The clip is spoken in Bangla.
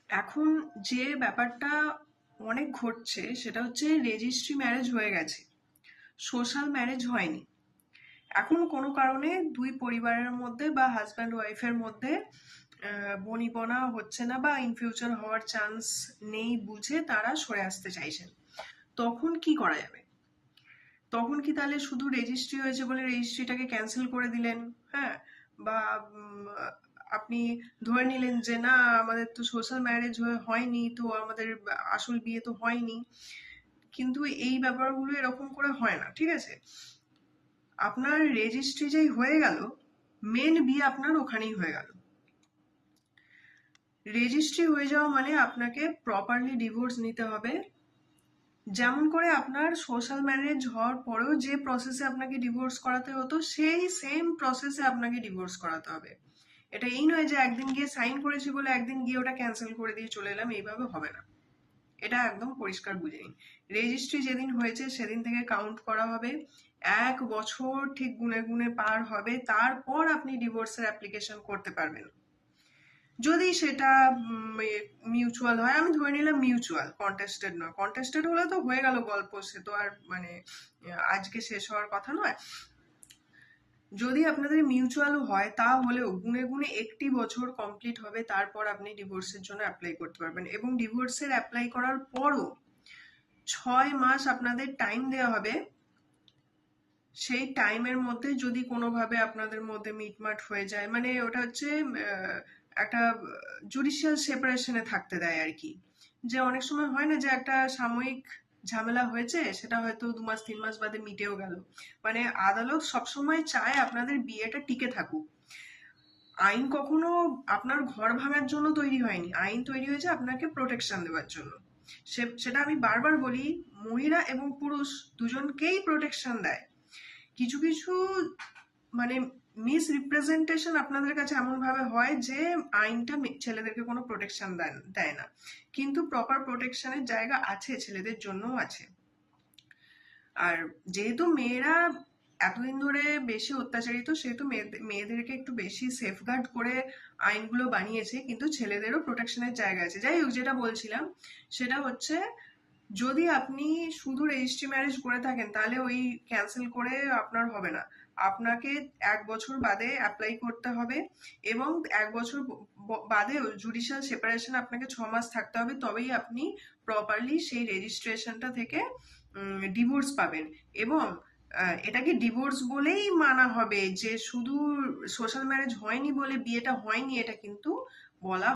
এখন যে ব্যাপারটা অনেক ঘটছে সেটা হচ্ছে রেজিস্ট্রি ম্যারেজ হয়ে গেছে, সোশ্যাল ম্যারেজ হয়নি। এখন কোনো কারণে দুই পরিবারের মধ্যে বা হাজব্যান্ড ওয়াইফের মধ্যে বনিবনা হচ্ছে না বা ইন ফিউচার হওয়ার চান্স নেই বুঝে তারা সরে আসতে চাইছেন। তখন কি করা যাবে? তখন কি তাহলে শুধু রেজিস্ট্রি হয়েছে বলে রেজিস্ট্রিটাকে ক্যান্সেল করে দিলেন? হ্যাঁ, বা আপনি ধরে নিলেন যে না, আমাদের তো সোশ্যাল ম্যারেজ হয়নি, তো আমাদের আসল বিয়ে তো হয়নি। কিন্তু এই ব্যাপারগুলো এরকম করে হয় না, ঠিক আছে? আপনার রেজিস্ট্রি যেই হয়ে গেল, মেন বিয়ে আপনার ওখানেই হয়ে গেল। রেজিস্ট্রি হয়ে যাওয়া মানে আপনাকে প্রপারলি ডিভোর্স নিতে হবে। যেমন করে আপনার সোশ্যাল ম্যারেজ হওয়ার পরেও যে প্রসেসে আপনাকে ডিভোর্স করাতে হতো, সেই সেম প্রসেসে আপনাকে ডিভোর্স করাতে হবে। এটা এই নয় যে একদিন গিয়ে সাইন করেছি বলে একদিন গিয়ে ওটা ক্যান্সেল করে দিয়ে চলে এলাম, এইভাবে হবে না। এটা একদম পরিষ্কার বুঝে নিন। রেজিস্ট্রি যেদিন হয়েছে সেদিন থেকে কাউন্ট করা হবে। 1 বছর ঠিক গুনে গুনে পার হবে, তারপর আপনি ডিভোর্সের অ্যাপ্লিকেশন করতে পারবেন। যদি সেটা মিউচুয়াল হয়, আমি ধরে নিলাম মিউচুয়াল, কন্টেস্টেড নয়। কন্টেস্টেড হলে তো হয়ে গেল গল্প, সে তো আর মানে আজকে শেষ হওয়ার কথা নয়। যদি আপনাদের মিউচুয়াল হয় তাহলেও গুনে গুনে 1টি বছর কমপ্লিট হবে, তারপর আপনি ডিভোর্সের জন্য অ্যাপ্লাই করতে পারবেন। এবং ডিভোর্সের অ্যাপ্লাই করার পরও 6 মাস আপনাদের টাইম দেওয়া হবে। সেই টাইমের মধ্যে যদি কোনোভাবে আপনাদের মধ্যে মিটমাট হয়ে যায়, মানে ওটা হচ্ছে একটা জুডিশিয়াল সেপারেশনে থাকতে দেয় আর কি। যে অনেক সময় হয় না যে একটা সাময়িক ঝামেলা হয়েছে, সেটা হয়তো 2 মাস 3 মাস বাদে মিটেও গেল। মানে আদালত সবসময় চায় আপনাদের বিয়েটা টিকে থাকুক। আইন কখনো আপনার ঘর ভাঙার জন্য তৈরি হয়নি, আইন তৈরি হয়েছে আপনাকে প্রোটেকশন দেওয়ার জন্য। সেটা আমি বারবার বলি, মহিলা এবং পুরুষ দুজনকেই প্রোটেকশন দেয়। কিছু কিছু মানে মিস রিপ্রেজেন্টেশন আপনাদের কাছে এমন ভাবে হয় যে আইনটা ছেলেদেরকে কোনো প্রোটেকশন দেয় না, কিন্তু প্রপার প্রোটেকশনের জায়গা আছে, ছেলেদের জন্যও আছে। আর যেহেতু মেয়েরা এতদিন ধরে বেশি অত্যাচারিত, সেহেতু মেয়েদেরকে একটু বেশি সেফগার্ড করে আইনগুলো বানিয়েছে, কিন্তু ছেলেদেরও প্রোটেকশনের জায়গা আছে। যাই হোক, যেটা বলছিলাম সেটা হচ্ছে, যদি আপনি শুধু রেজিস্ট্রি ম্যারেজ করে থাকেন তাহলে ওই ক্যান্সেল করে আপনার হবে না। আপনাকে 1 বছর বাদে অ্যাপ্লাই করতে হবে, এবং 1 বছর বাদেও জুডিশিয়াল সেপারেশন আপনাকে 6 মাস থাকতে হবে, তবেই আপনি প্রপারলি সেই রেজিস্ট্রেশনটা থেকে ডিভোর্স পাবেন। এবং এটাকে ডিভোর্স বলেই মানা হবে, যে শুধু সোশ্যাল ম্যারেজ হয়নি বলে বিয়েটা হয়নি, এটা কিন্তু বলা